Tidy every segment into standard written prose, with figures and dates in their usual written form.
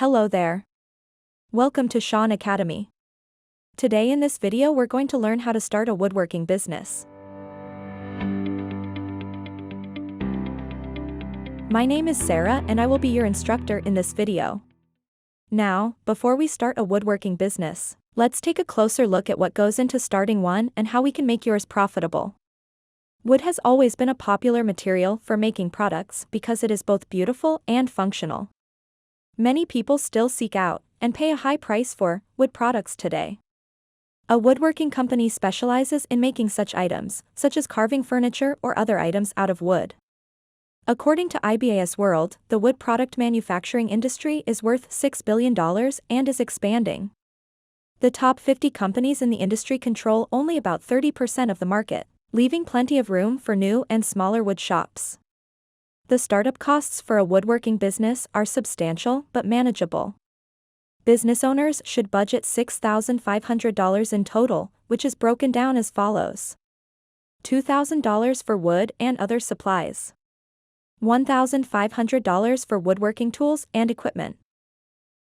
Hello there. Welcome to Shaun Academy. Today in this video we're going to learn how to start a woodworking business. My name is Sarah and I will be your instructor in this video. Now, before we start a woodworking business, let's take a closer look at what goes into starting one and how we can make yours profitable. Wood has always been a popular material for making products because it is both beautiful and functional. Many people still seek out and pay a high price for wood products today. A woodworking company specializes in making such items, such as carving furniture or other items out of wood. According to IBAS World, the wood product manufacturing industry is worth $6 billion and is expanding. The top 50 companies in the industry control only about 30% of the market, leaving plenty of room for new and smaller wood shops. The startup costs for a woodworking business are substantial but manageable. Business owners should budget $6,500 in total, which is broken down as follows: $2,000 for wood and other supplies, $1,500 for woodworking tools and equipment,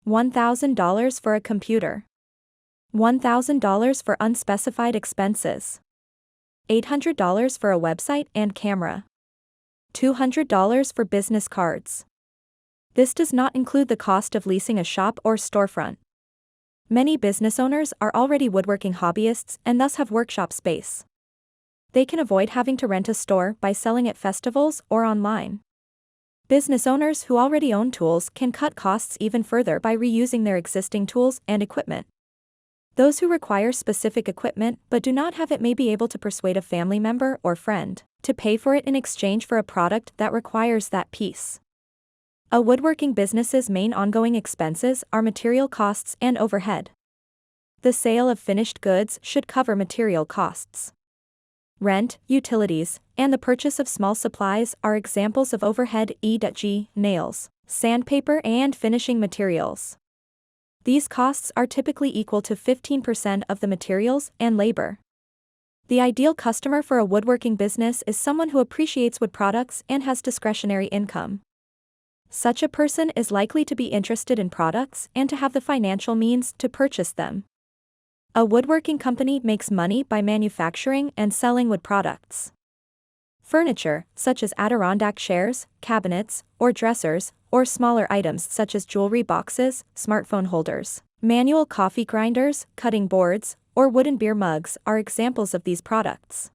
$1,000 for a computer, $1,000 for unspecified expenses, $800 for a website and camera, $200 for business cards. This does not include the cost of leasing a shop or storefront. Many business owners are already woodworking hobbyists and thus have workshop space. They can avoid having to rent a store by selling at festivals or online. Business owners who already own tools can cut costs even further by reusing their existing tools and equipment. Those who require specific equipment but do not have it may be able to persuade a family member or friend to pay for it in exchange for a product that requires that piece. A woodworking business's main ongoing expenses are material costs and overhead. The sale of finished goods should cover material costs. Rent, utilities, and the purchase of small supplies are examples of overhead, e.g., nails, sandpaper, and finishing materials. These costs are typically equal to 15% of the materials and labor. The ideal customer for a woodworking business is someone who appreciates wood products and has discretionary income. Such a person is likely to be interested in products and to have the financial means to purchase them. A woodworking company makes money by manufacturing and selling wood products. Furniture, such as Adirondack chairs, cabinets, or dressers, or smaller items such as jewelry boxes, smartphone holders, manual coffee grinders, cutting boards, or wooden beer mugs are examples of these products.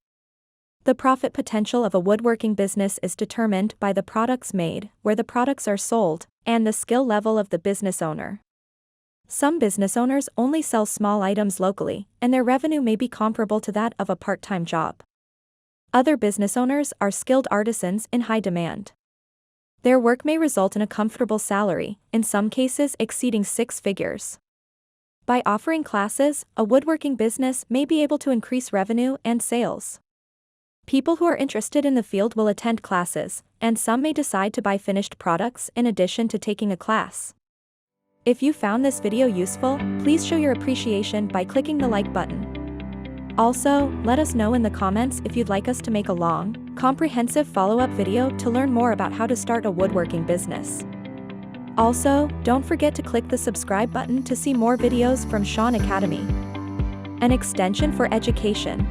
The profit potential of a woodworking business is determined by the products made, where the products are sold, and the skill level of the business owner. Some business owners only sell small items locally, and their revenue may be comparable to that of a part-time job. Other business owners are skilled artisans in high demand. Their work may result in a comfortable salary, in some cases exceeding 6 figures. By offering classes, a woodworking business may be able to increase revenue and sales. People who are interested in the field will attend classes, and some may decide to buy finished products in addition to taking a class. If you found this video useful, please show your appreciation by clicking the like button. Also, let us know in the comments if you'd like us to make a long, comprehensive follow-up video to learn more about how to start a woodworking business. Also, don't forget to click the subscribe button to see more videos from Shaun Academy, an extension for education.